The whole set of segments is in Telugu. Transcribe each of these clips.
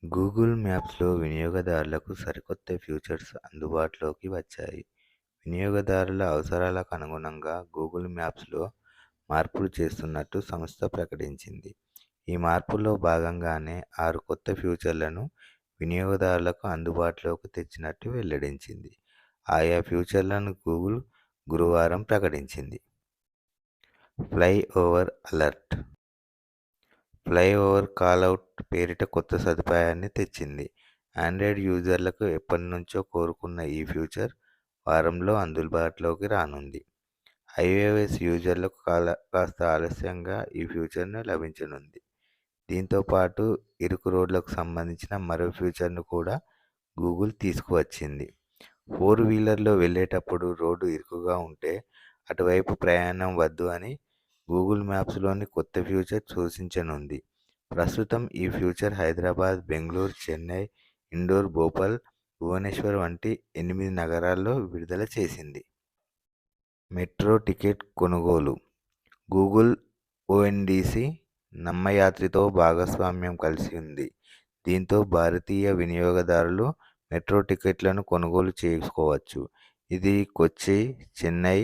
గూగుల్ మ్యాప్స్‌లో వినియోగదారులకు సరికొత్త ఫీచర్స్ అందుబాటులోకి వచ్చాయి. వినియోగదారుల అవసరాలకు అనుగుణంగా గూగుల్ మ్యాప్స్‌లో మార్పులు చేస్తున్నట్టు సంస్థ ప్రకటించింది. ఈ మార్పుల్లో భాగంగానే 6 కొత్త ఫీచర్లను వినియోగదారులకు అందుబాటులోకి తెచ్చినట్టు వెల్లడించింది. ఆయా ఫీచర్లను గూగుల్ గురువారం ప్రకటించింది. Flyover alert. ఫ్లైఓవర్ కాలౌట్ పేరిట కొత్త సదుపాయాన్ని తెచ్చింది. ఆండ్రాయిడ్ యూజర్లకు ఎప్పటినుంచో కోరుకున్న ఈ ఫీచర్ వారంలో అందుబాటులోకి రానుంది. ఐఓఎస్ యూజర్లకు కాస్త ఆలస్యంగా ఈ ఫీచర్ను లభించనుంది. దీంతో పాటు ఇరుకు రోడ్లకు సంబంధించిన మరో ఫీచర్ను కూడా గూగుల్ తీసుకువచ్చింది. 4-వీలర్లో వెళ్ళేటప్పుడు రోడ్డు ఇరుకుగా ఉంటే అటువైపు ప్రయాణం వద్దు అని గూగుల్ మ్యాప్స్లోని కొత్త ఫీచర్ సూచించనుంది. ప్రస్తుతం ఈ ఫీచర్ హైదరాబాద్, బెంగళూరు, చెన్నై, ఇండోర్, భోపాల్, భువనేశ్వర్ వంటి 8 నగరాల్లో విడుదల చేసింది. మెట్రో టికెట్ కొనుగోలు. గూగుల్ ఓఎన్డీసీ నమ్మయాత్రితో భాగస్వామ్యం కలిసి ఉంది. దీంతో భారతీయ వినియోగదారులు మెట్రో టికెట్లను కొనుగోలు చేసుకోవచ్చు. ఇది కొచ్చి, చెన్నై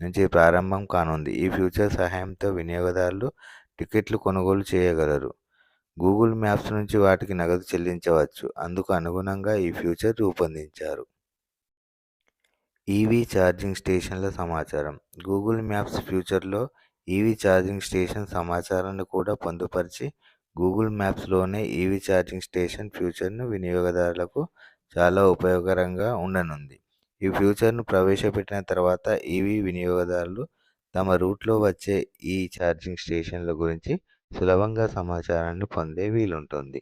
నుంచి ప్రారంభం కానుంది. ఈ ఫీచర్ సహాయంతో వినియోగదారులు టికెట్లు కొనుగోలు చేయగలరు. గూగుల్ మ్యాప్స్ నుంచి వాటికి నగదు చెల్లించవచ్చు. అందుకు అనుగుణంగా ఈ ఫీచర్ రూపొందించారు. ఈవీ ఛార్జింగ్ స్టేషన్ల సమాచారం. గూగుల్ మ్యాప్స్ ఫీచర్లో ఈవీ ఛార్జింగ్ స్టేషన్ సమాచారాన్ని కూడా పొందుపరిచి గూగుల్ మ్యాప్స్లోనే ఈవీ ఛార్జింగ్ స్టేషన్ ఫీచర్ను వినియోగదారులకు చాలా ఉపయోగకరంగా ఉండనుంది. ఈ ఫీచర్ను ప్రవేశపెట్టిన తర్వాత ఈవీ వినియోగదారులు తమ రూట్లో వచ్చే ఈ ఛార్జింగ్ స్టేషన్ల గురించి సులభంగా సమాచారాన్ని పొందే వీలుంటుంది.